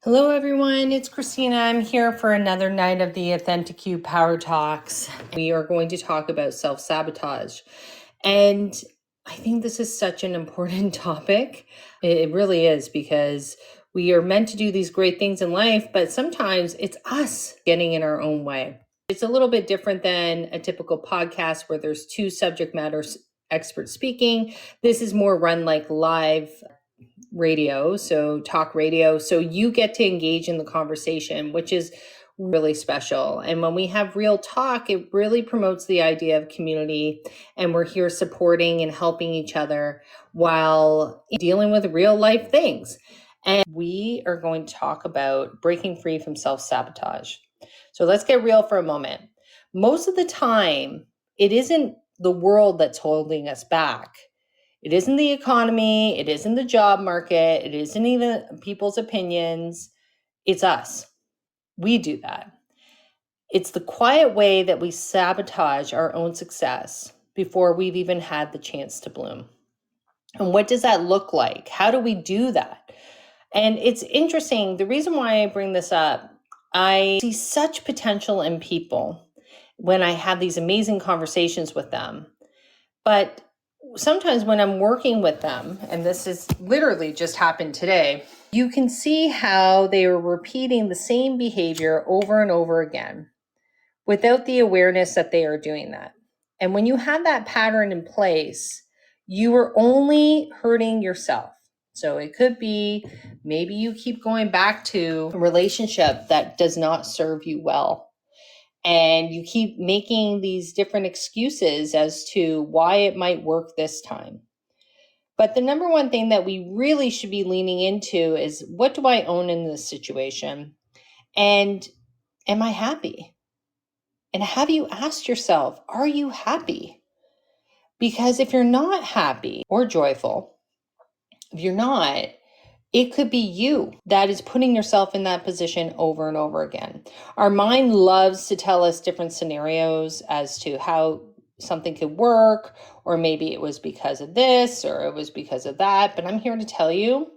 Hello, everyone. It's Kristina. I'm here for another night of the Authentic You PowerTalks. We are going to talk about self-sabotage. And I think this is such an important topic. It really is, because we are meant to do these great things in life, but sometimes it's us getting in our own way. It's a little bit different than a typical podcast where there's two subject matter experts speaking. This is more run like live radio, so talk radio. So you get to engage in the conversation, which is really special. And when we have real talk, it really promotes the idea of community, and we're here supporting and helping each other while dealing with real life things. And we are going to talk about breaking free from self-sabotage. So let's get real for a moment. Most of the time, it isn't the world that's holding us back. It isn't the economy. It isn't the job market. It isn't even people's opinions. It's us. We do that. It's the quiet way that we sabotage our own success before we've even had the chance to bloom. And what does that look like? How do we do that? And it's interesting. The reason why I bring this up, I see such potential in people when I have these amazing conversations with them. But sometimes when I'm working with them, and this is literally just happened today, you can see how they are repeating the same behavior over and over again without the awareness that they are doing that. And when you have that pattern in place, you are only hurting yourself. So it could be maybe you keep going back to a relationship that does not serve you well. And you keep making these different excuses as to why it might work this time. But the number one thing that we really should be leaning into is, what do I own in this situation? And am I happy? And have you asked yourself, are you happy? Because if you're not happy or joyful, if you're not, it could be you that is putting yourself in that position over and over again. Our mind loves to tell us different scenarios as to how something could work, or maybe it was because of this, or it was because of that. But I'm here to tell you,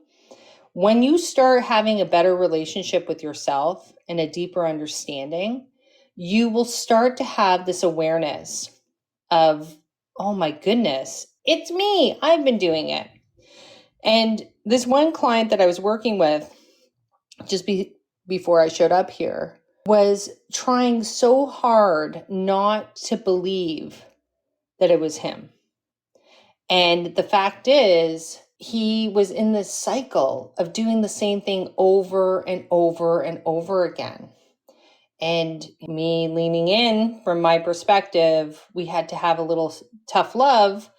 when you start having a better relationship with yourself and a deeper understanding, you will start to have this awareness of, oh my goodness, it's me. I've been doing it. And this one client that I was working with just before I showed up here was trying so hard not to believe that it was him. And the fact is, he was in this cycle of doing the same thing over and over and over again. And me leaning in from my perspective, we had to have a little tough love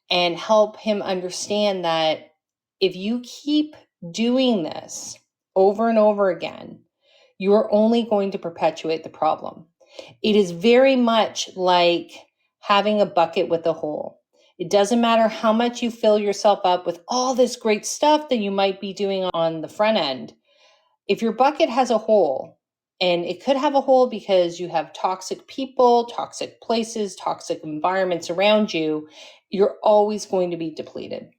and help him understand that if you keep doing this over and over again, you are only going to perpetuate the problem. It is very much like having a bucket with a hole. It doesn't matter how much you fill yourself up with all this great stuff that you might be doing on the front end. If your bucket has a hole, and it could have a hole because you have toxic people, toxic places, toxic environments around you, you're always going to be depleted.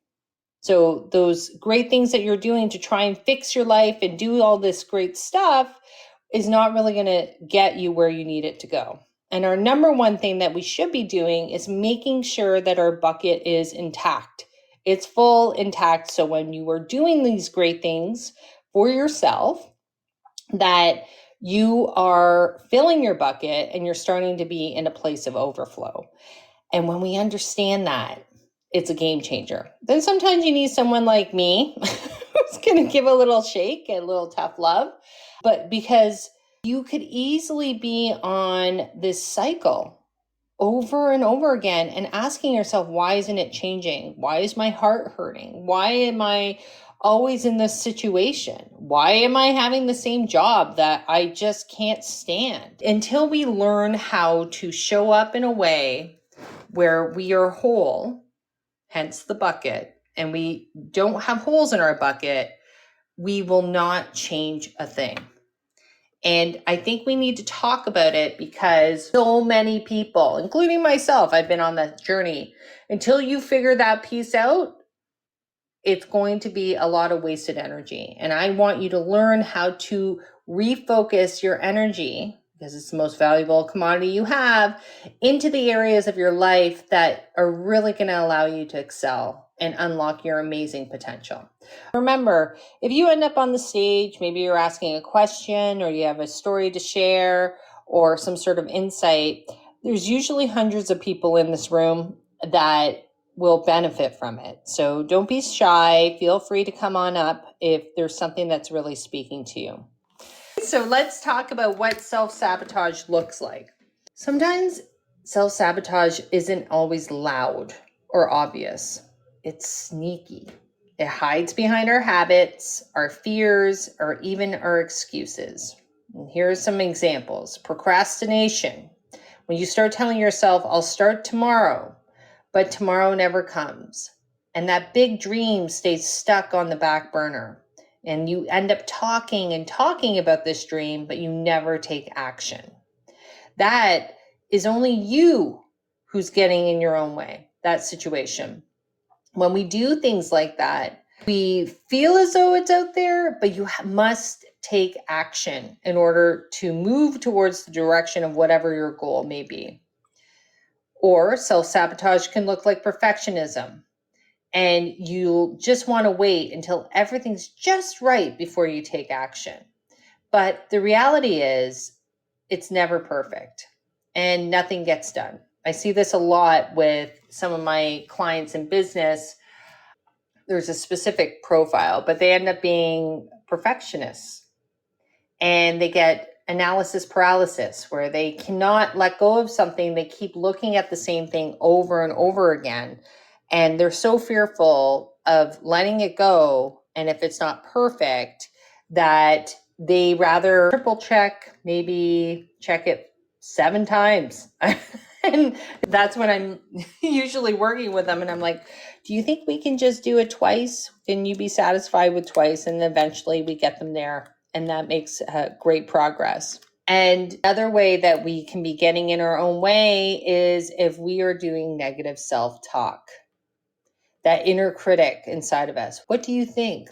So those great things that you're doing to try and fix your life and do all this great stuff is not really going to get you where you need it to go. And our number one thing that we should be doing is making sure that our bucket is intact. It's full, intact. So when you are doing these great things for yourself, that you are filling your bucket and you're starting to be in a place of overflow. And when we understand that, it's a game changer. Then sometimes you need someone like me who's going to give a little shake and a little tough love. But because you could easily be on this cycle over and over again and asking yourself, why isn't it changing? Why is my heart hurting? Why am I always in this situation? Why am I having the same job that I just can't stand? Until we learn how to show up in a way where we are whole, hence the bucket, and we don't have holes in our bucket, we will not change a thing. And I think we need to talk about it because so many people, including myself, I've been on that journey. Until you figure that piece out, it's going to be a lot of wasted energy. And I want you to learn how to refocus your energy, because it's the most valuable commodity you have, into the areas of your life that are really going to allow you to excel and unlock your amazing potential. Remember, if you end up on the stage, maybe you're asking a question or you have a story to share or some sort of insight, there's usually hundreds of people in this room that will benefit from it. So don't be shy. Feel free to come on up if there's something that's really speaking to you. So let's talk about what self-sabotage looks like. Sometimes self-sabotage isn't always loud or obvious. It's sneaky. It hides behind our habits, our fears, or even our excuses. And here are some examples. Procrastination. When you start telling yourself, I'll start tomorrow, but tomorrow never comes. And that big dream stays stuck on the back burner. And you end up talking and talking about this dream, but you never take action. That is only you who's getting in your own way, that situation. When we do things like that, we feel as though it's out there, but you must take action in order to move towards the direction of whatever your goal may be. Or self-sabotage can look like perfectionism. And you just want to wait until everything's just right before you take action. But the reality is, it's never perfect and nothing gets done. I see this a lot with some of my clients in business. There's a specific profile, but they end up being perfectionists and they get analysis paralysis where they cannot let go of something. They keep looking at the same thing over and over again. And they're so fearful of letting it go. And if it's not perfect, that they rather triple check, maybe check it 7 times. And that's when I'm usually working with them. And I'm like, do you think we can just do it twice? Can you be satisfied with twice? And eventually we get them there. And that makes great progress. And another way that we can be getting in our own way is if we are doing negative self-talk. That inner critic inside of us. What do you think?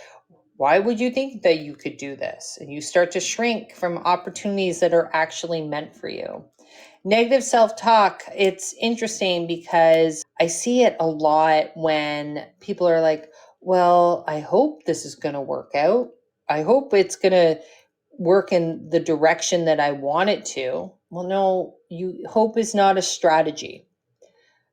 Why would you think that you could do this? And you start to shrink from opportunities that are actually meant for you. Negative self-talk, it's interesting because I see it a lot when people are like, well, I hope this is going to work out. I hope it's going to work in the direction that I want it to. Well, no, hope is not a strategy.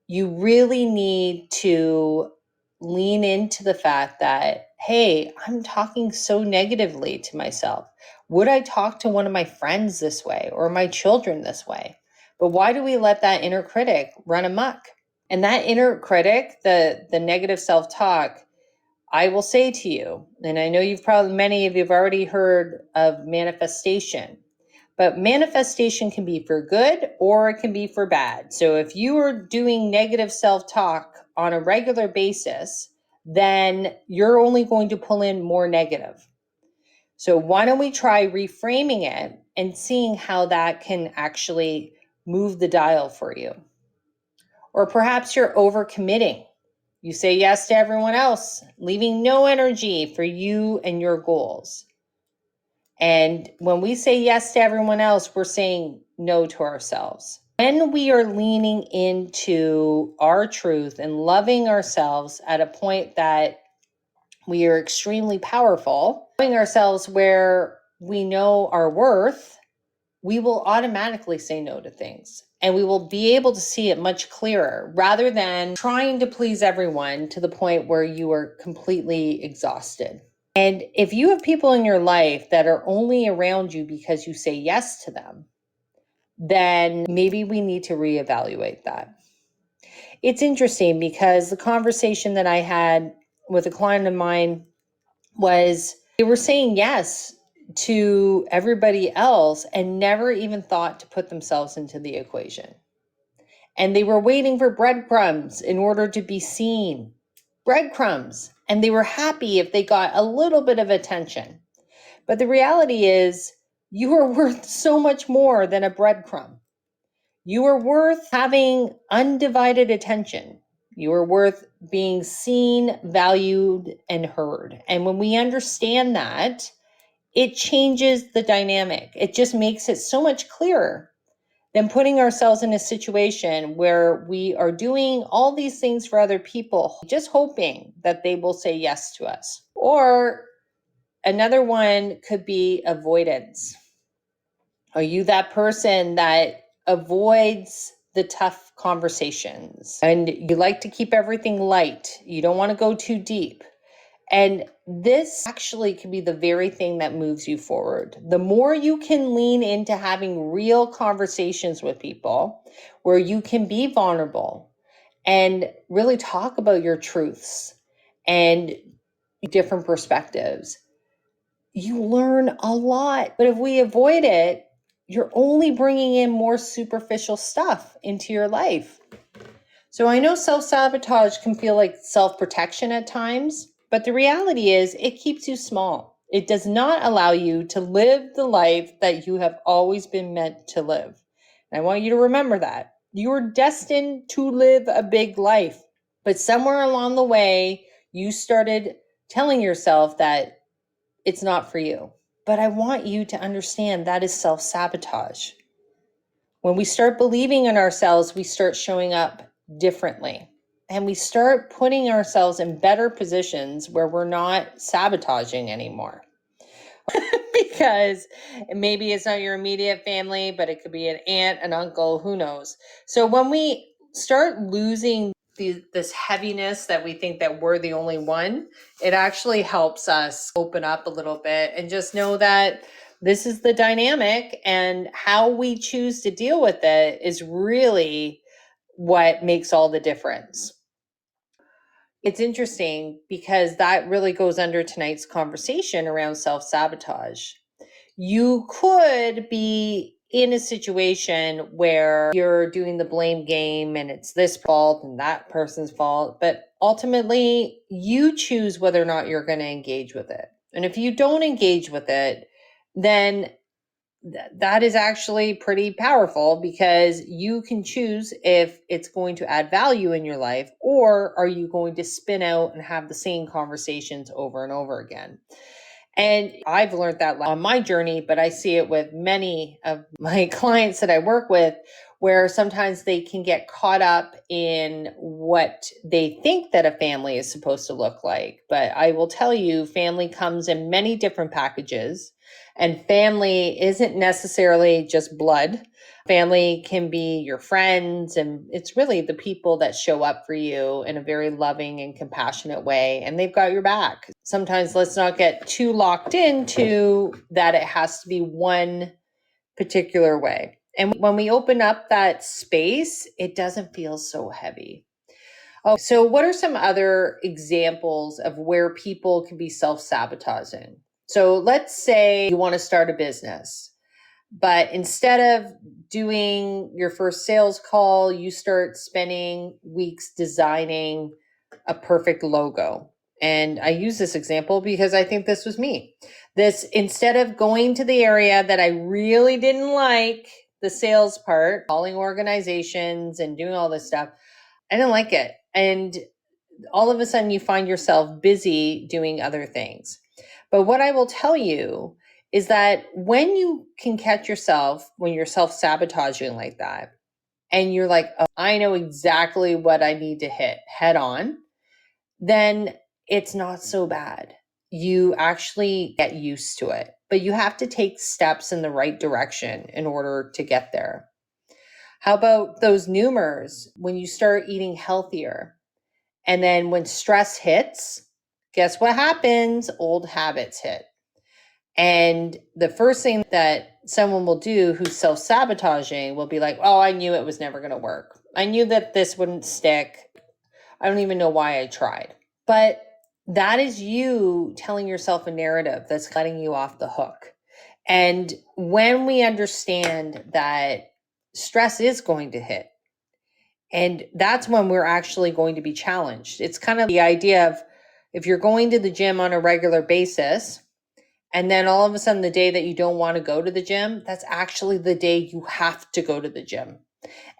You really need to lean into the fact that, hey, I'm talking so negatively to myself. Would I talk to one of my friends this way or my children this way? But why do we let that inner critic run amok? And that inner critic, the negative self-talk, I will say to you, and I know many of you have already heard of manifestation. But manifestation can be for good or it can be for bad. So if you are doing negative self-talk on a regular basis, then you're only going to pull in more negative. So why don't we try reframing it and seeing how that can actually move the dial for you? Or perhaps you're overcommitting. You say yes to everyone else, leaving no energy for you and your goals. And when we say yes to everyone else, we're saying no to ourselves. When we are leaning into our truth and loving ourselves at a point that we are extremely powerful, loving ourselves where we know our worth, we will automatically say no to things. And we will be able to see it much clearer rather than trying to please everyone to the point where you are completely exhausted. And if you have people in your life that are only around you because you say yes to them, then maybe we need to reevaluate that. It's interesting because the conversation that I had with a client of mine was they were saying yes to everybody else and never even thought to put themselves into the equation. And they were waiting for breadcrumbs in order to be seen. Breadcrumbs. And they were happy if they got a little bit of attention. But the reality is, you are worth so much more than a breadcrumb. You are worth having undivided attention. You are worth being seen, valued, and heard. And when we understand that, it changes the dynamic. It just makes it so much clearer than putting ourselves in a situation where we are doing all these things for other people, just hoping that they will say yes to us. Or another one could be avoidance. Are you that person that avoids the tough conversations and you like to keep everything light? You don't want to go too deep. And this actually can be the very thing that moves you forward. The more you can lean into having real conversations with people where you can be vulnerable and really talk about your truths and different perspectives, you learn a lot. But if we avoid it, you're only bringing in more superficial stuff into your life. So I know self-sabotage can feel like self-protection at times, but the reality is it keeps you small. It does not allow you to live the life that you have always been meant to live. And I want you to remember that. You are destined to live a big life, but somewhere along the way, you started telling yourself that it's not for you. But I want you to understand that is self-sabotage. When we start believing in ourselves, we start showing up differently. And we start putting ourselves in better positions where we're not sabotaging anymore. Because maybe it's not your immediate family, but it could be an aunt, an uncle, who knows. So when we start losing this heaviness that we think that we're the only one, it actually helps us open up a little bit and just know that this is the dynamic, and how we choose to deal with it is really what makes all the difference. It's interesting because that really goes under tonight's conversation around self-sabotage. You could be in a situation where you're doing the blame game and it's this fault and that person's fault, but ultimately you choose whether or not you're going to engage with it. And if you don't engage with it, then that is actually pretty powerful, because you can choose if it's going to add value in your life, or are you going to spin out and have the same conversations over and over again. And I've learned that on my journey, but I see it with many of my clients that I work with, where sometimes they can get caught up in what they think that a family is supposed to look like. But I will tell you, family comes in many different packages, and family isn't necessarily just blood. Family can be your friends, and it's really the people that show up for you in a very loving and compassionate way, and they've got your back. Sometimes let's not get too locked into that it has to be one particular way. And when we open up that space, it doesn't feel so heavy. Oh, so what are some other examples of where people can be self-sabotaging? So let's say you want to start a business, but instead of doing your first sales call, you start spending weeks designing a perfect logo. And I use this example because I think this was me. Instead of going to the area that I really didn't like, the sales part, calling organizations and doing all this stuff, I didn't like it. And all of a sudden you find yourself busy doing other things. But what I will tell you is that when you can catch yourself, when you're self-sabotaging like that, and you're like, oh, I know exactly what I need to hit head on, then it's not so bad. You actually get used to it, but you have to take steps in the right direction in order to get there. How about those numers when you start eating healthier? And then when stress hits, guess what happens? Old habits hit. And the first thing that someone will do who's self-sabotaging will be like, oh, I knew it was never going to work. I knew that this wouldn't stick. I don't even know why I tried. But that is you telling yourself a narrative that's letting you off the hook. And when we understand that stress is going to hit, and that's when we're actually going to be challenged. It's kind of the idea of, if you're going to the gym on a regular basis, and then all of a sudden the day that you don't want to go to the gym, that's actually the day you have to go to the gym.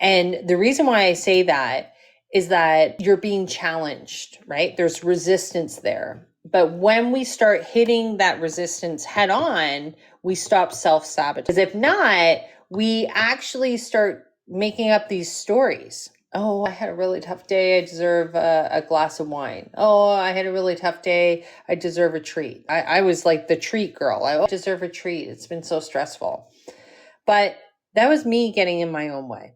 And the reason why I say that is that you're being challenged, right? There's resistance there. But when we start hitting that resistance head on, we stop self-sabotage. Because if not, we actually start making up these stories. Oh, I had a really tough day. I deserve a glass of wine. Oh, I had a really tough day. I deserve a treat. I was like the treat girl. I deserve a treat. It's been so stressful. But that was me getting in my own way.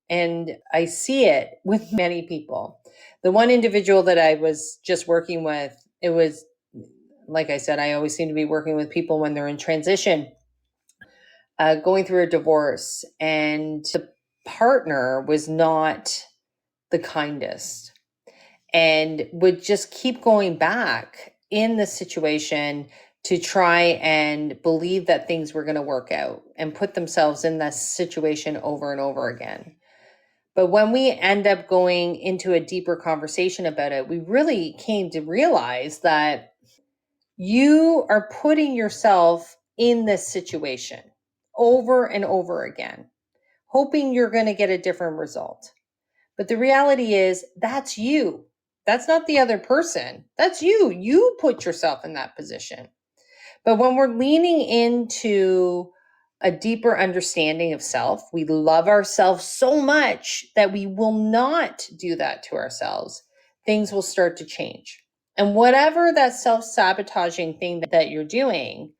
And I see it with many people. The one individual that I was just working with, it was, like I said, I always seem to be working with people when they're in transition, going through a divorce, and the partner was not the kindest and would just keep going back in the situation to try and believe that things were going to work out and put themselves in that situation over and over again. But when we end up going into a deeper conversation about it, we really came to realize that you are putting yourself in this situation over and over again, hoping you're going to get a different result. But the reality is that's you. That's not the other person. That's you. You put yourself in that position. But when we're leaning into a deeper understanding of self, we love ourselves so much that we will not do that to ourselves. Things will start to change. And whatever that self-sabotaging thing that you're doing,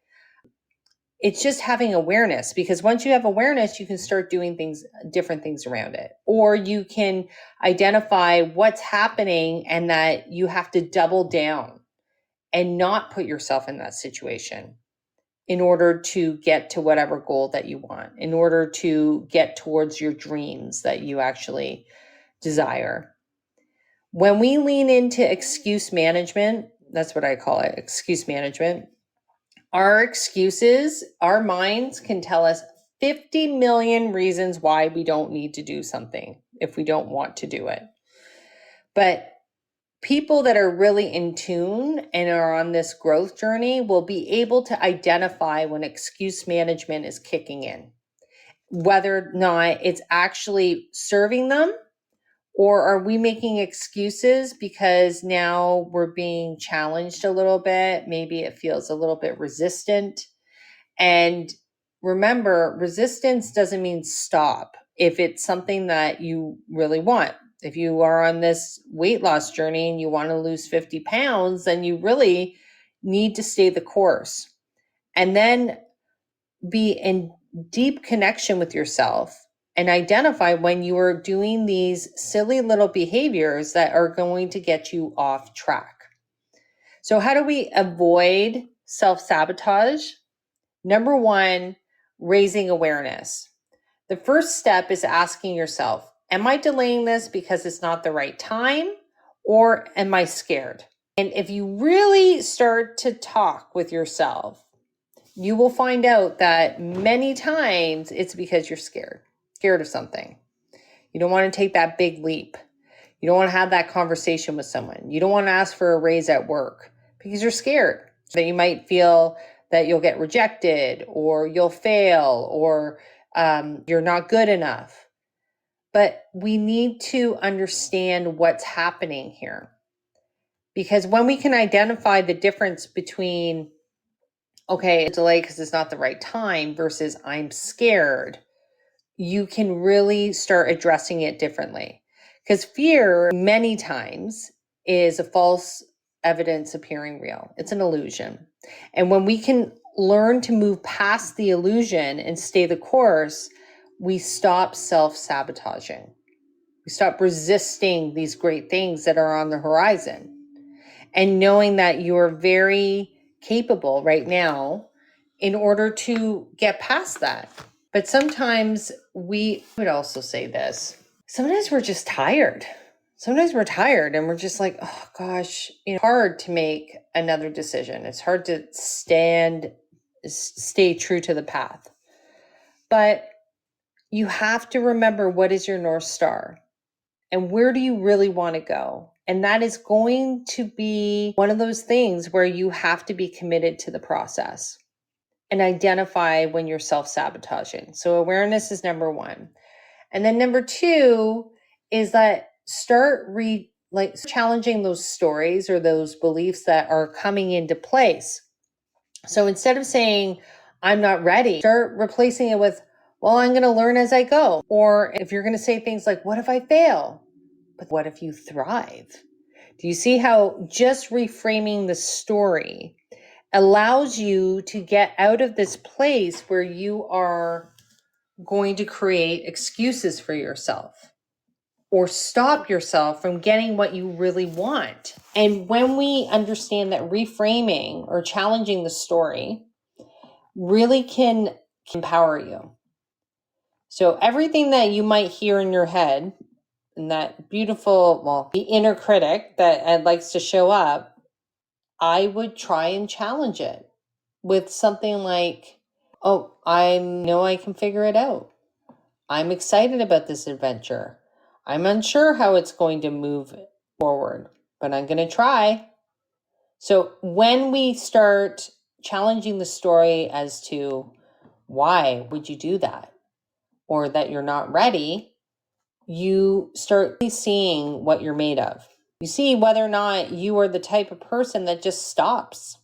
it's just having awareness, because once you have awareness, you can start doing different things around it. Or you can identify what's happening and that you have to double down and not put yourself in that situation in order to get to whatever goal that you want, in order to get towards your dreams that you actually desire. When we lean into excuse management, that's what I call it, excuse management. Our excuses, our minds can tell us 50 million reasons why we don't need to do something if we don't want to do it. But people that are really in tune and are on this growth journey will be able to identify when excuse management is kicking in, whether or not it's actually serving them, or are we making excuses because now we're being challenged a little bit? Maybe it feels a little bit resistant. And remember, resistance doesn't mean stop if it's something that you really want. If you are on this weight loss journey and you want to lose 50 pounds, then you really need to stay the course and then be in deep connection with yourself and identify when you are doing these silly little behaviors that are going to get you off track. So how do we avoid self-sabotage? Number one, raising awareness. The first step is asking yourself, am I delaying this because it's not the right time, or am I scared? And if you really start to talk with yourself, you will find out that many times it's because you're scared of something. You don't want to take that big leap. You don't want to have that conversation with someone. You don't want to ask for a raise at work because you're scared that you might feel that you'll get rejected, or you'll fail, or you're not good enough. But we need to understand what's happening here. Because when we can identify the difference between, okay, it's delayed because it's not the right time, versus I'm scared, you can really start addressing it differently. Because fear many times is a false evidence appearing real. It's an illusion. And when we can learn to move past the illusion and stay the course, we stop self-sabotaging. We stop resisting these great things that are on the horizon. And knowing that you're very capable right now in order to get past that. But sometimes we would also say this. Sometimes we're just tired. Sometimes we're tired and we're just like, oh gosh, hard to make another decision. It's hard to stay true to the path. But you have to remember, what is your North Star? And where do you really want to go? And that is going to be one of those things where you have to be committed to the process and identify when you're self-sabotaging. So awareness is number one. And then number two is that start challenging those stories or those beliefs that are coming into place. So instead of saying, I'm not ready, start replacing it with, well, I'm going to learn as I go. Or if you're going to say things like, what if I fail? But what if you thrive? Do you see how just reframing the story allows you to get out of this place where you are going to create excuses for yourself or stop yourself from getting what you really want? And when we understand that reframing or challenging the story really can empower you. So everything that you might hear in your head and that beautiful, the inner critic that likes to show up, I would try and challenge it with something like, oh, I know I can figure it out. I'm excited about this adventure. I'm unsure how it's going to move forward, but I'm going to try. So when we start challenging the story as to why would you do that, or that you're not ready, you start seeing what you're made of. You see whether or not you are the type of person that just stops.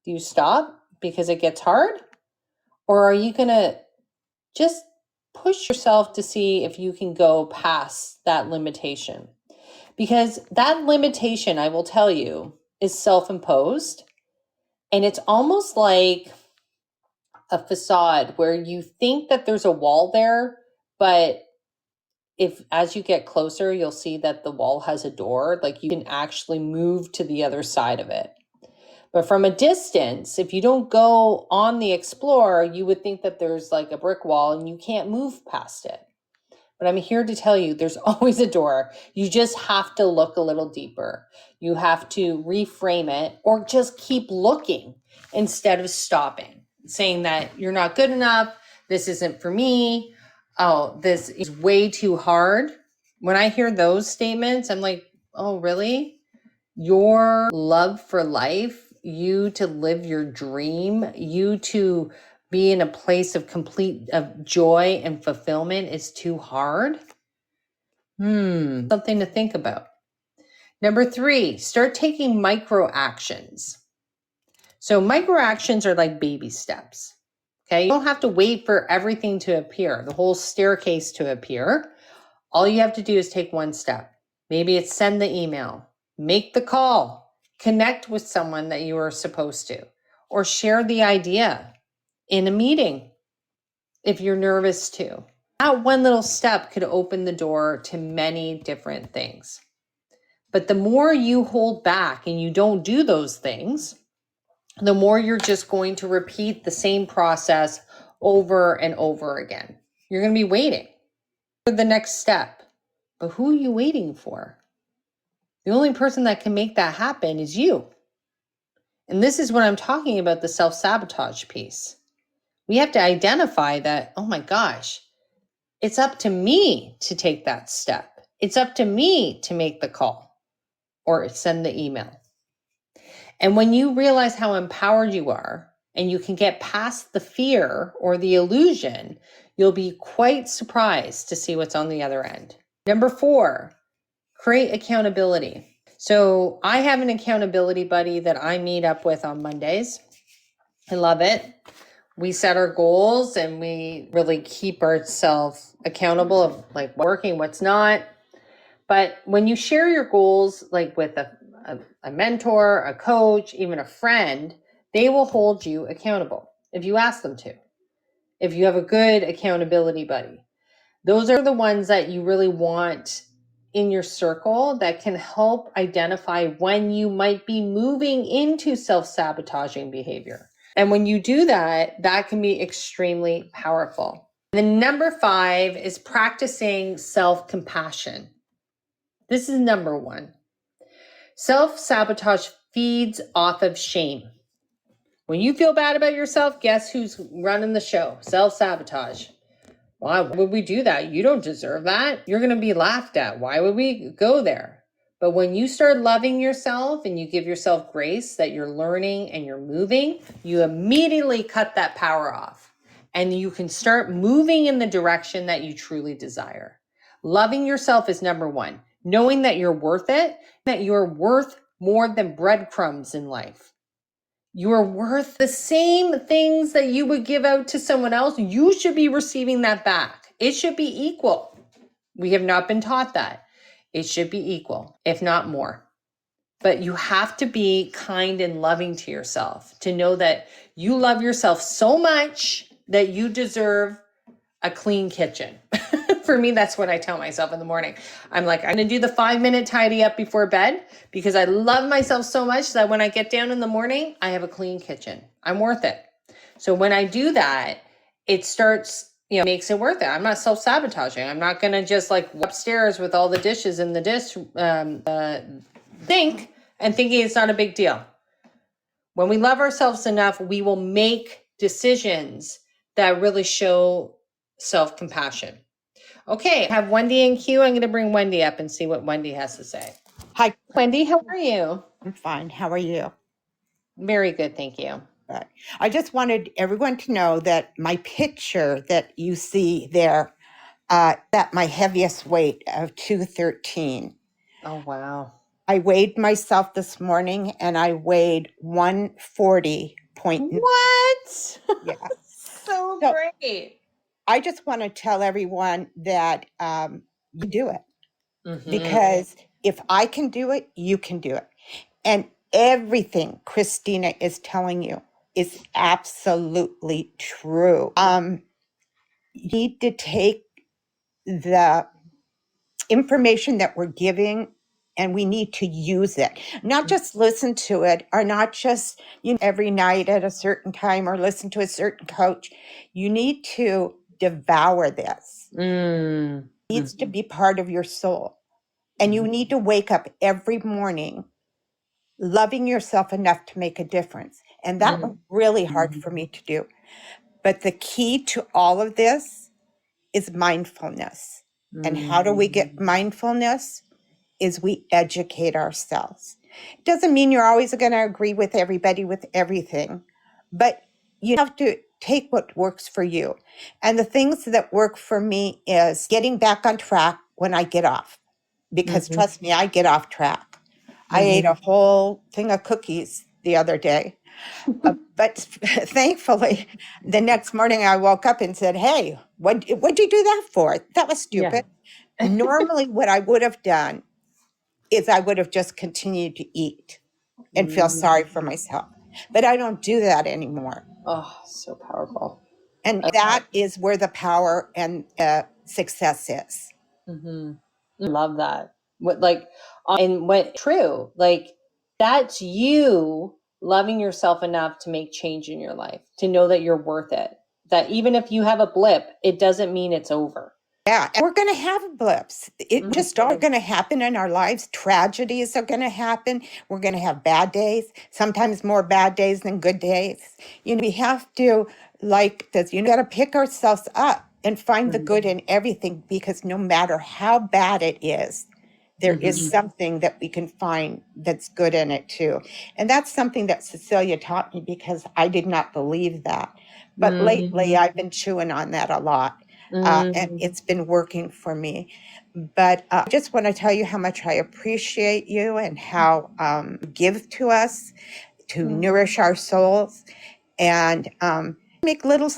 Do you stop because it gets hard? Or are you going to just push yourself to see if you can go past that limitation? Because that limitation, I will tell you, is self-imposed. And it's almost like a facade where you think that there's a wall there, but if as you get closer, you'll see that the wall has a door, like you can actually move to the other side of it. But from a distance, if you don't go on the explore, you would think that there's like a brick wall and you can't move past it. But I'm here to tell you there's always a door. You just have to look a little deeper. You have to reframe it or just keep looking instead of stopping, saying that you're not good enough. This isn't for me. Oh, this is way too hard. When I hear those statements, I'm like, oh, really? Your love for life, you to live your dream, you to be in a place of complete of joy and fulfillment is too hard? Something to think about. Number 3, start taking micro actions. So micro actions are like baby steps. Okay, you don't have to wait for everything to appear, the whole staircase to appear. All you have to do is take one step. Maybe it's send the email, make the call, connect with someone that you are supposed to, or share the idea in a meeting if you're nervous to. That one little step could open the door to many different things. But the more you hold back and you don't do those things, the more you're just going to repeat the same process over and over again. You're going to be waiting for the next step. But who are you waiting for? The only person that can make that happen is you. And this is what I'm talking about, the self-sabotage piece. We have to identify that, oh my gosh, it's up to me to take that step. It's up to me to make the call or send the email. And when you realize how empowered you are and you can get past the fear or the illusion, you'll be quite surprised to see what's on the other end. Number 4, create accountability. So I have an accountability buddy that I meet up with on Mondays. I love it. We set our goals and we really keep ourselves accountable of like working, what's not. But when you share your goals, like with a mentor, a coach, even a friend, they will hold you accountable if you ask them to. If you have a good accountability buddy, those are the ones that you really want in your circle that can help identify when you might be moving into self-sabotaging behavior. And when you do that, that can be extremely powerful. And then number 5 is practicing self-compassion. This is number 1. Self-sabotage feeds off of shame. When you feel bad about yourself, guess who's running the show? Self-sabotage. Why would we do that? You don't deserve that. You're going to be laughed at. Why would we go there? But when you start loving yourself and you give yourself grace that you're learning and you're moving, you immediately cut that power off and you can start moving in the direction that you truly desire. Loving yourself is number 1. knowing that you're worth it, that you're worth more than breadcrumbs in life. You're worth the same things that you would give out to someone else. You should be receiving that back. It should be equal. We have not been taught that. It should be equal, if not more. But you have to be kind and loving to yourself, to know that you love yourself so much that you deserve a clean kitchen. For me, that's what I tell myself in the morning. I'm like, I'm going to do the 5-minute tidy up before bed because I love myself so much that when I get down in the morning, I have a clean kitchen. I'm worth it. So when I do that, it starts, makes it worth it. I'm not self-sabotaging. I'm not going to just like upstairs with all the dishes in the sink and thinking it's not a big deal. When we love ourselves enough, we will make decisions that really show self-compassion. Okay, I have Wendy in queue. I'm going to bring Wendy up and see what Wendy has to say. Hi, Wendy, how are you? I'm fine. How are you? Very good, thank you. Good. I just wanted everyone to know that my picture that you see there, that my heaviest weight of 213. Oh, wow. I weighed myself this morning and I weighed 140. What? Yeah. So So great. I just want to tell everyone that you do it. Mhm. Because if I can do it, you can do it. And everything Kristina is telling you is absolutely true. You need to take the information that we're giving and we need to use it, not just listen to it or not just every night at a certain time or listen to a certain coach. You need to devour this. It needs to be part of your soul. And you need to wake up every morning loving yourself enough to make a difference. And that was really hard for me to do. But the key to all of this is mindfulness. And how do we get mindfulness? Is we educate ourselves. It doesn't mean you're always going to agree with everybody with everything, but you have to take what works for you. And the things that work for me is getting back on track when I get off. Because trust me, I get off track. I ate a whole thing of cookies the other day. But thankfully, the next morning I woke up and said, hey, what'd you do that for? That was stupid. Yeah. Normally, what I would have done is I would have just continued to eat and feel sorry for myself. But I don't do that anymore. Oh, so powerful. And that is where the power and success is. Love that. True, like that's you loving yourself enough to make change in your life, to know that you're worth it. That even if you have a blip, it doesn't mean it's over. Yeah, and we're going to have blips. It just are going to happen in our lives. Tragedies are going to happen. We're going to have bad days, sometimes more bad days than good days. We have to, like this, got to pick ourselves up and find the good in everything, because no matter how bad it is, there is something that we can find that's good in it too. And that's something that Cecilia taught me, because I did not believe that. But lately I've been chewing on that a lot. And it's been working for me. But I just want to tell you how much I appreciate you and how you give to us to nourish our souls, and make little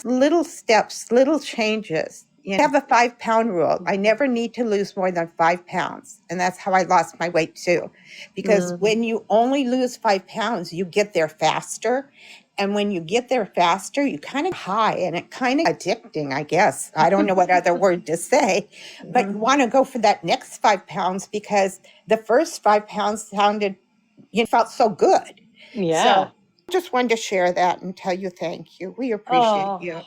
steps, little changes. I have a 5-pound rule. I never need to lose more than 5 pounds. And that's how I lost my weight too. Because when you only lose 5 pounds, you get there faster. And when you get there faster, you kind of high, and it kind of addicting, I guess. I don't know what other word to say, but you want to go for that next 5 pounds because the first 5 pounds felt so good. Yeah. So I just wanted to share that and tell you thank you. We appreciate you.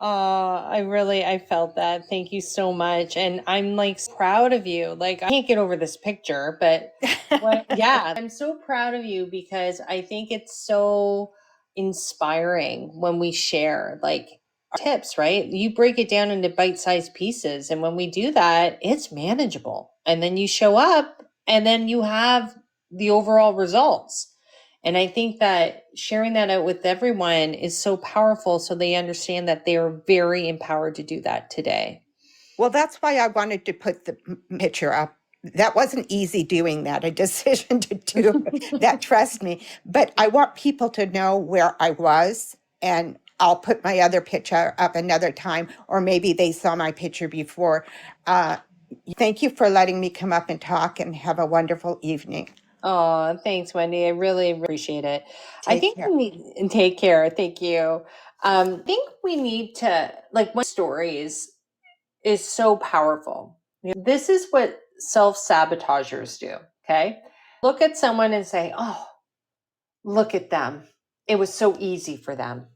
I felt that. Thank you so much. And I'm like proud of you. Like I can't get over this picture, but I'm so proud of you, because I think it's so inspiring when we share like our tips, right? You break it down into bite-sized pieces. And when we do that, it's manageable. And then you show up and then you have the overall results. And I think that sharing that out with everyone is so powerful, so they understand that they are very empowered to do that today. Well, that's why I wanted to put the picture up, that wasn't easy doing that, a decision to do that, trust me. But I want people to know where I was, and I'll put my other picture up another time, or maybe they saw my picture before. Uh, Thank you for letting me come up and talk, and have a wonderful evening. Oh, thanks, Wendy. I really appreciate it. I Take think care. we need and take care. Thank you. I think we need to like one stories is so powerful. This is what self-sabotagers do. Okay. Look at someone and say, oh, look at them. It was so easy for them.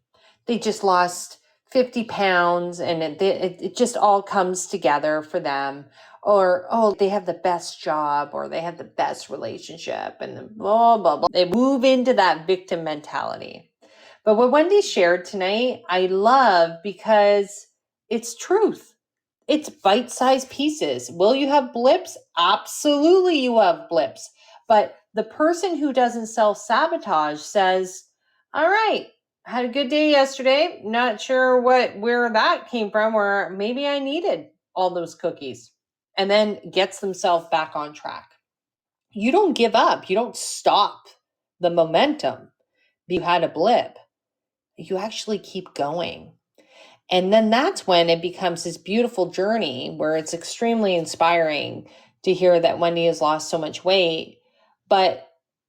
They just lost 50 pounds and it just all comes together for them. Or, oh, they have the best job or they have the best relationship and blah, blah, blah. They move into that victim mentality. But what Wendy shared tonight, I love because it's truth. It's bite-sized pieces. Will you have blips? Absolutely, you have blips. But the person who doesn't self-sabotage says, all right, had a good day yesterday. Not sure where that came from, or maybe I needed all those cookies. And then gets themselves back on track. You don't give up. You don't stop the momentum. You had a blip. You actually keep going. And then that's when it becomes this beautiful journey where it's extremely inspiring to hear that Wendy has lost so much weight. But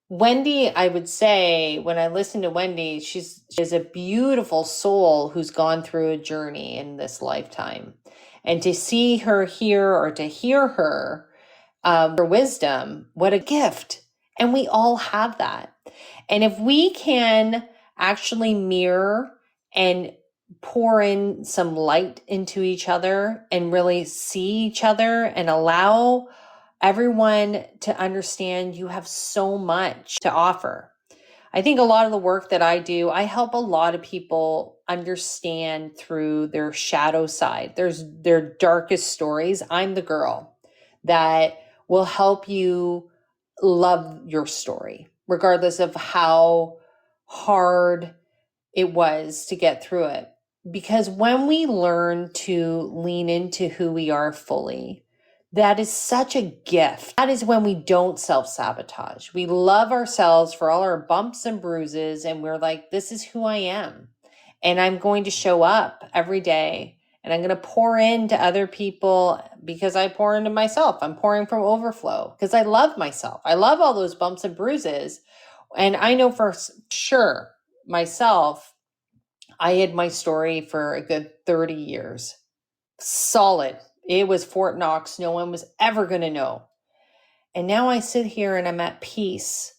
Wendy, I would say, when I listen to Wendy, she's a beautiful soul who's gone through a journey in this lifetime. And to see her here or to hear her wisdom, what a gift. And we all have that. And if we can actually mirror and pour in some light into each other and really see each other and allow everyone to understand you have so much to offer. I think a lot of the work that I do, I help a lot of people understand through their shadow side. There's their darkest stories. I'm the girl that will help you love your story, regardless of how hard it was to get through it. Because when we learn to lean into who we are fully, that is such a gift. That is when we don't self sabotage. We love ourselves for all our bumps and bruises, and we're like, this is who I am. And I'm going to show up every day and I'm going to pour into other people because I pour into myself. I'm pouring from overflow because I love myself. I love all those bumps and bruises. And I know for sure myself, I had my story for a good 30 years. Solid. It was Fort Knox. No one was ever going to know. And now I sit here and I'm at peace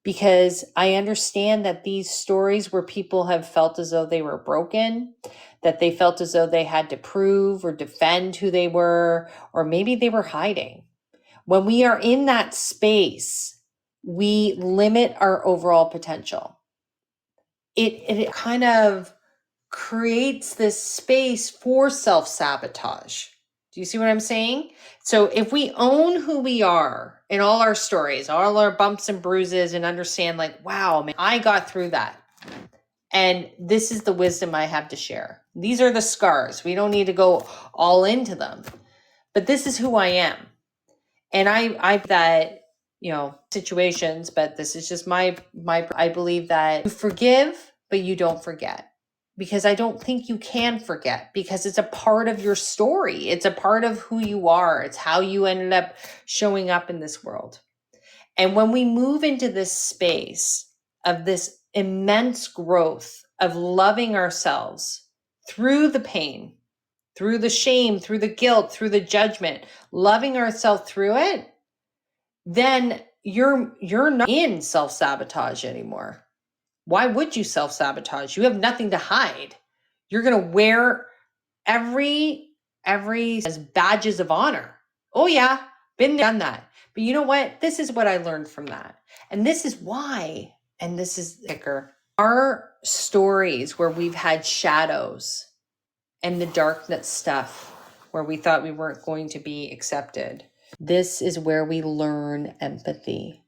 because I understand that these stories where people have felt as though they were broken, that they felt as though they had to prove or defend who they were, or maybe they were hiding. When we are in that space, we limit our overall potential. It kind of creates this space for self-sabotage. Do you see what I'm saying? So if we own who we are in all our stories, all our bumps and bruises, and understand like, wow, man, I got through that. And this is the wisdom I have to share. These are the scars. We don't need to go all into them, but this is who I am. And I that, situations, but this is just my, I believe that you forgive, but you don't forget. Because I don't think you can forget because it's a part of your story. It's a part of who you are. It's how you ended up showing up in this world. And when we move into this space of this immense growth of loving ourselves through the pain, through the shame, through the guilt, through the judgment, loving ourselves through it, then you're not in self-sabotage anymore. Why would you self-sabotage? You have nothing to hide. You're going to wear every as badges of honor. Oh yeah, been there, done that. But you know what? This is what I learned from that. And this is why, and this is thicker, our stories where we've had shadows and the darkness stuff where we thought we weren't going to be accepted. This is where we learn empathy.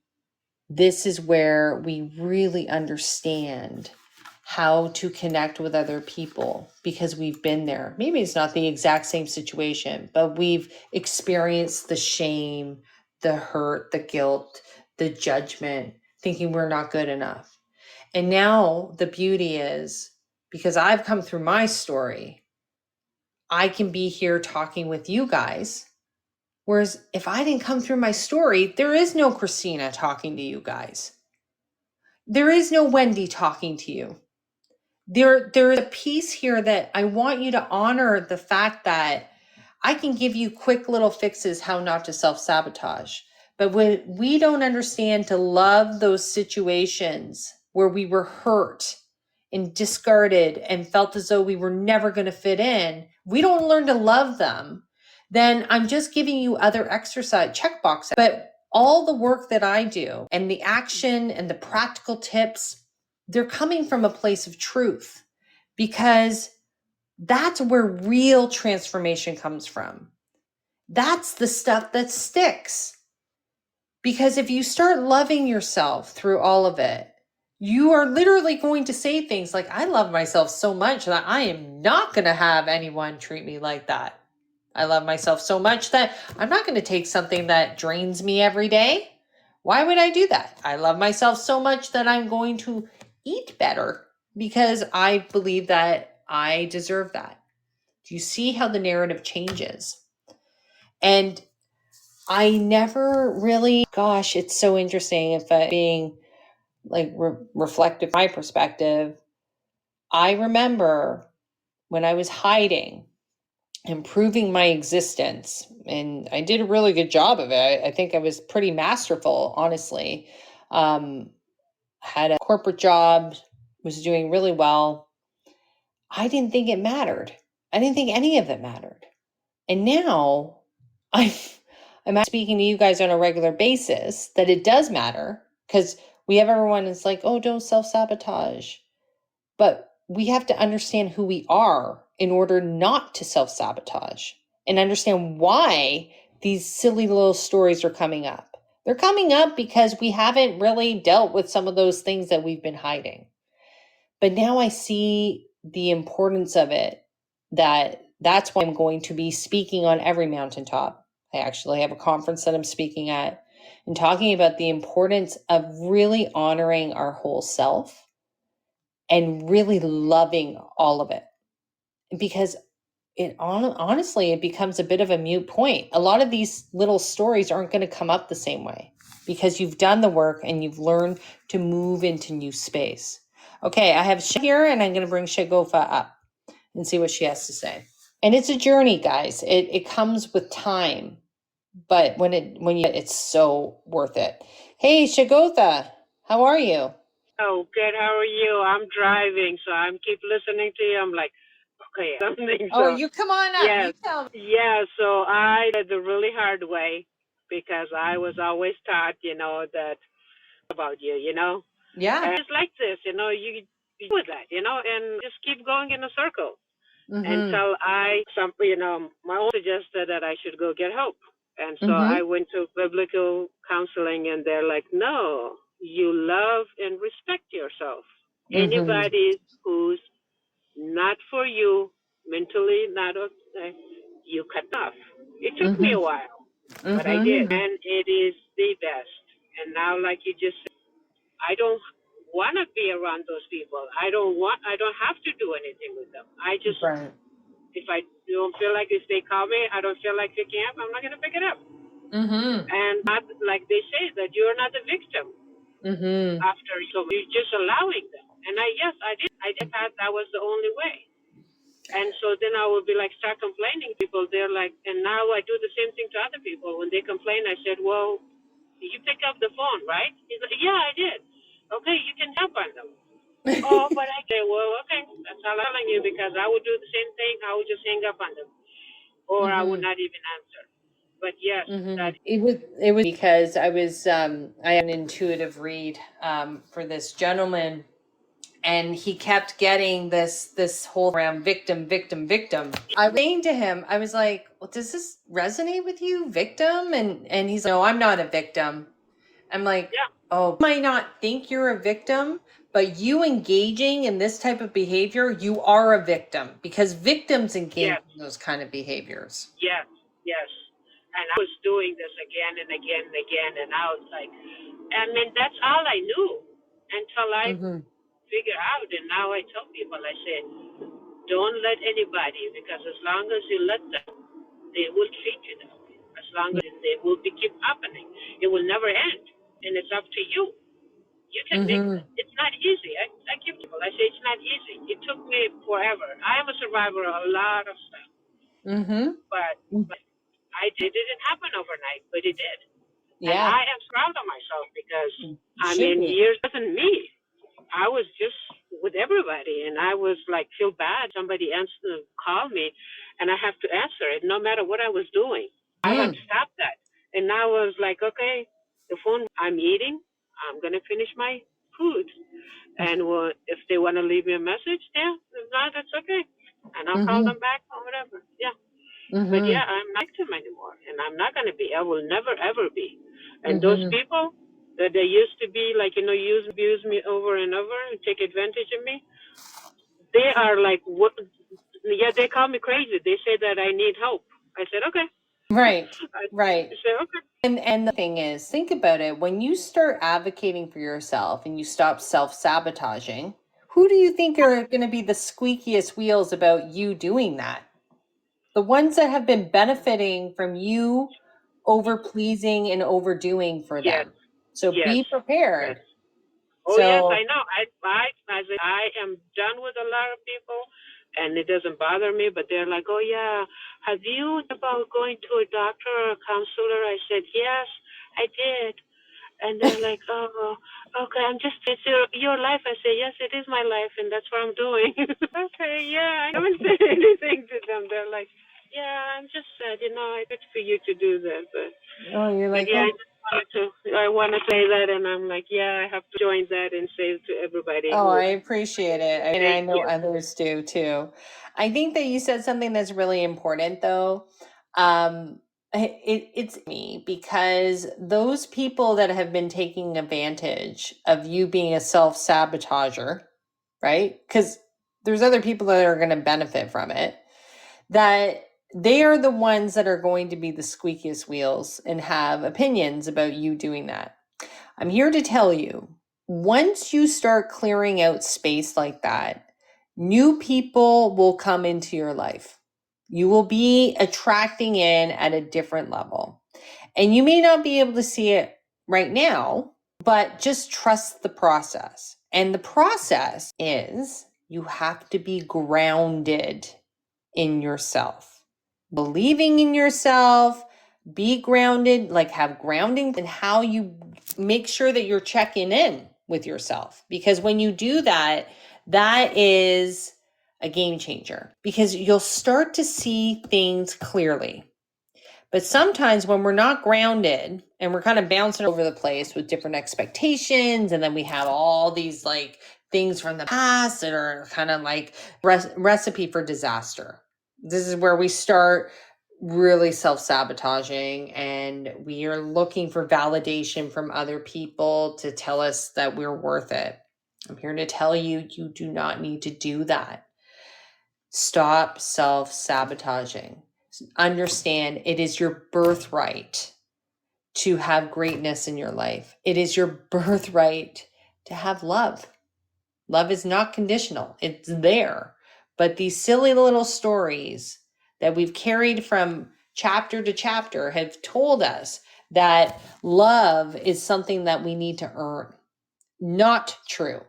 This is where we really understand how to connect with other people because we've been there. Maybe it's not the exact same situation, but we've experienced the shame, the hurt, the guilt, the judgment, thinking we're not good enough. And now the beauty is, because I've come through my story, I can be here talking with you guys. Whereas if I didn't come through my story, there is no Kristina talking to you guys. There is no Wendy talking to you. There is a piece here that I want you to honor, the fact that I can give you quick little fixes how not to self-sabotage. But when we don't understand to love those situations where we were hurt and discarded and felt as though we were never going to fit in, we don't learn to love them, then I'm just giving you other exercise checkboxes. But all the work that I do and the action and the practical tips, they're coming from a place of truth, because that's where real transformation comes from. That's the stuff that sticks. Because if you start loving yourself through all of it, you are literally going to say things like, I love myself so much that I am not going to have anyone treat me like that. I love myself so much that I'm not going to take something that drains me every day. Why would I do that? I love myself so much that I'm going to eat better because I believe that I deserve that. Do you see how the narrative changes? And I never really, gosh, it's so interesting. If I being like reflective, my perspective, I remember when I was hiding, improving my existence, and I did a really good job of it. I think I was pretty masterful, honestly. Had a corporate job, was doing really well. I didn't think it mattered. I didn't think any of it mattered. And now I'm I'm speaking to you guys on a regular basis that it does matter, because we have everyone is like, oh, don't self-sabotage. But we have to understand who we are in order not to self-sabotage, and understand why these silly little stories are coming up. They're coming up because we haven't really dealt with some of those things that we've been hiding. But now I see the importance of it, that's why I'm going to be speaking on every mountaintop. I actually have a conference that I'm speaking at and talking about the importance of really honoring our whole self and really loving all of it. Because honestly, it becomes a bit of a moot point. A lot of these little stories aren't going to come up the same way because you've done the work and you've learned to move into new space. Okay, I have here, and I'm going to bring Shagofa up and see what she has to say. And it's a journey, guys. It comes with time, but it's so worth it. Hey, Shagotha, how are you? Oh, good. How are you? I'm driving, so I'm keep listening to you. I'm like, okay, something. Oh, you come on up. Yes, You tell me. yeah. So I did the really hard way because I was always taught, that about you, Yeah. and it's like this, you do that, and just keep going in a circle Mm-hmm. until my own suggested that I should go get help. And so Mm-hmm. I went to biblical counseling, and they're like, no, you love and respect yourself. Mm-hmm. Anybody who's not for you, mentally not okay, you cut off. It took me Mm-hmm. a while, but I did. Mm-hmm. And it is the best. And now, like you just said, I don't want to be around those people. I don't have to do anything with them. I just, Right. if I don't feel like if they call me, I don't feel like picking up, I'm not going to pick it up. Mm-hmm. And not like they say that you're not the victim Mm-hmm. after, so you're just allowing them. And yes, I did. I just thought that was the only way. And so then I would be like, start complaining to people. They're like, and now I do the same thing to other people. When they complain, I said, well, you pick up the phone, right? He's like, yeah, I did. Okay, you can jump on them. Oh, but I say, well, okay, that's all I'm telling you, because I would do the same thing. I would just hang up on them, or I would Mm-hmm. not even answer. But yes, Mm-hmm. that. It was because I had an intuitive read for this gentleman, and he kept getting this whole around victim, victim, victim. I was saying to him, I was like, well, does this resonate with you, victim? And he's like, no, I'm not a victim. I'm like, Yeah, oh, you might not think you're a victim, but you engaging in this type of behavior, you are a victim, because victims engage yes, in those kind of behaviors. yes, yes. And I was doing this again and again and again. And I was like, I mean, that's all I knew until I Mm-hmm. figured out. And now I tell people, I said, don't let anybody, because as long as you let them, they will treat you that way. As long as they will be keep happening, it will never end. And it's up to you. You can make Mm-hmm. that. It's not easy. I give people, I say it's not easy. It took me forever. I am a survivor of a lot of stuff, Mm-hmm. but it didn't happen overnight, but it did. And Yeah. I am proud of myself because, You I should mean, be. years wasn't me. I was just with everybody, and I was like, feel bad. Somebody call me, and I have to answer it, no matter what I was doing. I had Mm. to stop that, and now I was like, okay, the phone. I'm eating. I'm gonna finish my food, and if they want to leave me a message, yeah, if not, that's okay, and I'll call Mm-hmm. them back or whatever. Yeah, but Mm-hmm. yeah, I'm not them anymore, and I'm not gonna be. I will never ever be. And those Mm-hmm. people that they used to be like, use abuse me over and over and take advantage of me, they are like, what? Yeah, they call me crazy. They say that I need help. I said okay. Right. I Right. said okay. And the thing is, think about it. When you start advocating for yourself and you stop self-sabotaging, who do you think are going to be the squeakiest wheels about you doing that? The ones that have been benefiting from you over pleasing and overdoing for Yes, them. So yes, be yes. prepared. Oh yes, So, I know. I am done with a lot of people, and it doesn't bother me. But they're like, oh yeah, have you thought about going to a doctor or a counselor? I said yes, I did. And they're like, oh, okay, it's your life. I say, yes, it is my life, and that's what I'm doing. Okay, yeah, I haven't said anything to them. They're like, yeah, I'm just sad, I good for you to do that, oh, you're but like, yeah, oh, I want to say that, and I'm like, yeah, I have to join that and say to everybody oh, I who, appreciate it. And I thank know you. others do too. I think that you said something that's really important though. Um, it's me because those people that have been taking advantage of you being a self-sabotager, right? Because there's other people that are going to benefit from it, that they are the ones that are going to be the squeakiest wheels and have opinions about you doing that. I'm here to tell you, once you start clearing out space like that, new people will come into your life. You will be attracting in at a different level. And you may not be able to see it right now, but just trust the process. And the process is you have to be grounded in yourself, believing in yourself, be grounded, like have grounding in how you make sure that you're checking in with yourself. Because when you do that, that is a game changer because you'll start to see things clearly. But sometimes when we're not grounded and we're kind of bouncing over the place with different expectations, and then we have all these like things from the past that are kind of like recipe for disaster. This is where we start really self-sabotaging and we are looking for validation from other people to tell us that we're worth it. I'm here to tell you, you do not need to do that. Stop self-sabotaging. Understand it is your birthright to have greatness in your life. It is your birthright to have love. Love is not conditional, it's there. But these silly little stories that we've carried from chapter to chapter have told us that love is something that we need to earn. Not true.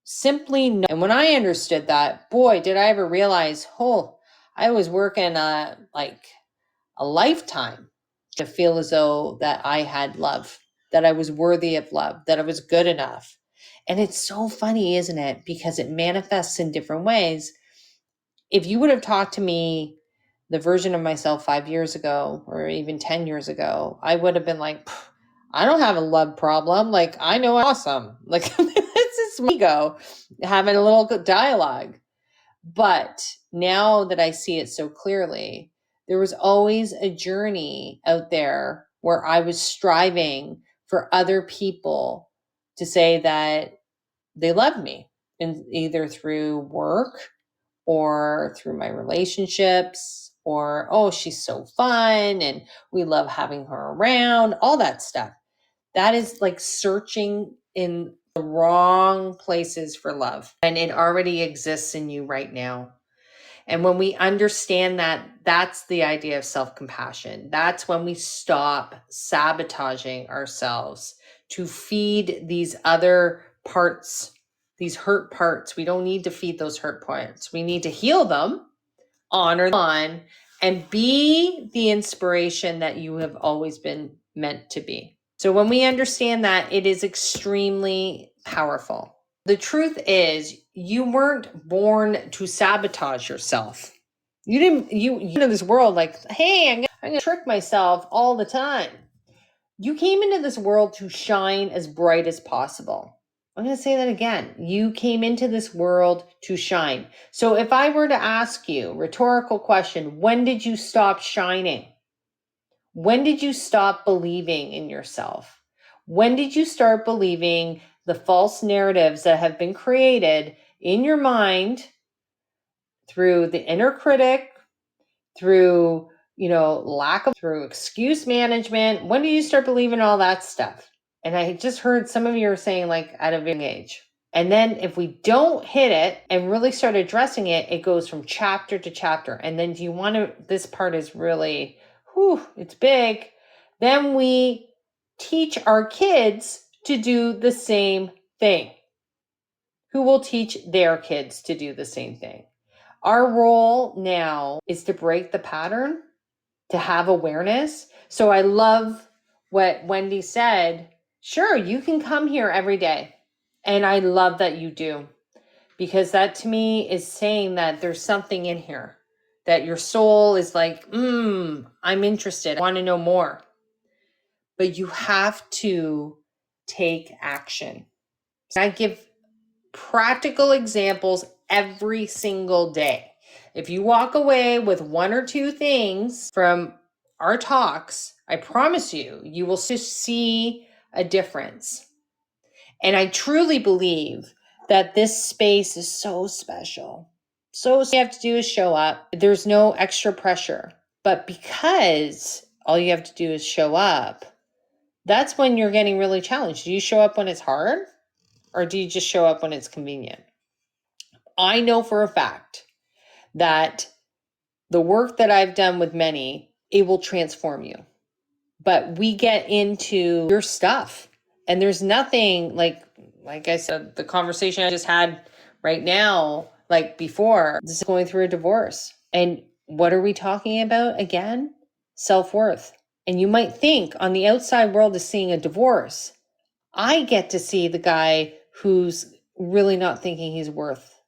Simply no. And when I understood that, boy, did I ever realize, oh, I was working like a lifetime to feel as though that I had love, that I was worthy of love, that I was good enough. And it's so funny, isn't it? Because it manifests in different ways. If you would have talked to me, the version of myself 5 years ago, or even 10 years ago, I would have been like, I don't have a love problem. Like, I know I'm awesome. Like, it's just my ego having a little dialogue. But now that I see it so clearly, there was always a journey out there where I was striving for other people to say that they loved me, and either through work or through my relationships or, oh, she's so fun and we love having her around, all that stuff. That is like searching in the wrong places for love. And it already exists in you right now. And when we understand that, that's the idea of self-compassion. That's when we stop sabotaging ourselves to feed these other parts, these hurt parts. We don't need to feed those hurt parts. We need to heal them, honor them, and be the inspiration that you have always been meant to be. So when we understand that, it is extremely powerful. The truth is, you weren't born to sabotage yourself. You into this world like, hey, I'm gonna trick myself all the time. You came into this world to shine as bright as possible. I'm going to say that again. You came into this world to shine. So if I were to ask you, rhetorical question, when did you stop shining? When did you stop believing in yourself? When did you start believing the false narratives that have been created in your mind through the inner critic, through, through excuse management? When did you start believing all that stuff? And I just heard some of you are saying like at a young age. And then if we don't hit it and really start addressing it, it goes from chapter to chapter. And then this part is really, it's big. Then we teach our kids to do the same thing. Who will teach their kids to do the same thing? Our role now is to break the pattern, to have awareness. So I love what Wendy said. Sure, you can come here every day. And I love that you do, because that to me is saying that there's something in here, that your soul is like, I'm interested. I want to know more. But you have to take action. I give practical examples every single day. If you walk away with one or two things from our talks, I promise you will just see a difference. And I truly believe that this space is so special. So all you have to do is show up. There's no extra pressure. But because all you have to do is show up, that's when you're getting really challenged. Do you show up when it's hard? Or do you just show up when it's convenient? I know for a fact that the work that I've done with many, it will transform you. But we get into your stuff. And there's nothing like I said, the conversation I just had right now, like before, this is going through a divorce. And what are we talking about again? Self-worth. And you might think on the outside world is seeing a divorce. I get to see the guy who's really not thinking he's worth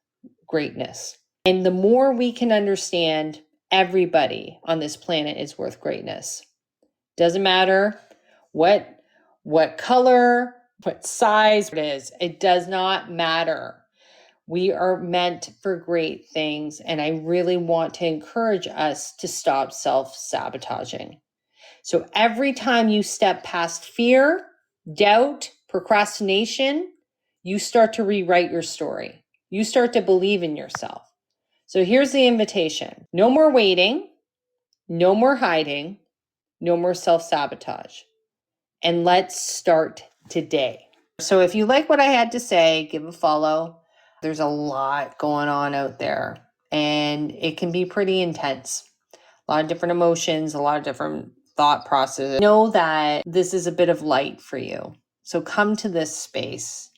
greatness. And the more we can understand everybody on this planet is worth greatness. Doesn't matter what color, what size it is. It does not matter. We are meant for great things. And I really want to encourage us to stop self-sabotaging. So every time you step past fear, doubt, procrastination, you start to rewrite your story. You start to believe in yourself. So here's the invitation. No more waiting, no more hiding, no more self-sabotage. And let's start today. So if you like what I had to say, give a follow. There's a lot going on out there and it can be pretty intense. A lot of different emotions, a lot of different thought processes. Know that this is a bit of light for you. So come to this space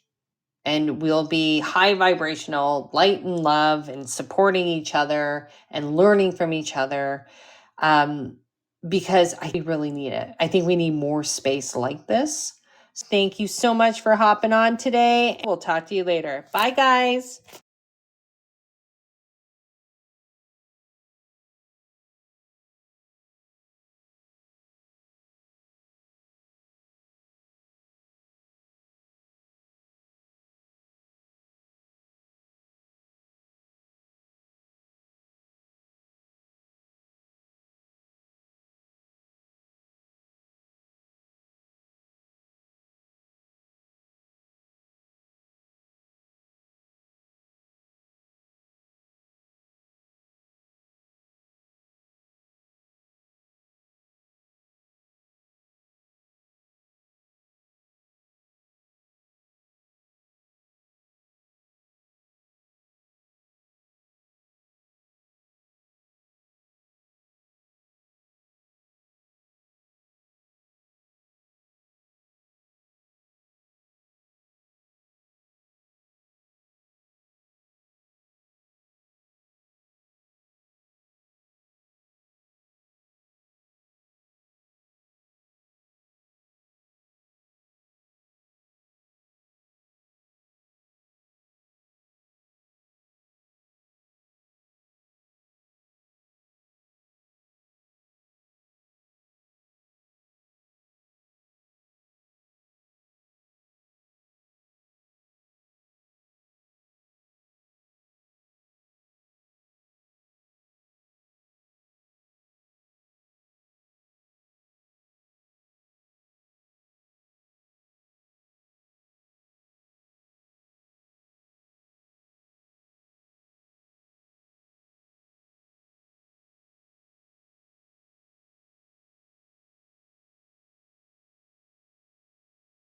and we'll be high vibrational, light and love, and supporting each other and learning from each other. Because I really need it. I think we need more space like this. Thank you so much for hopping on today. We'll talk to you later. Bye, guys.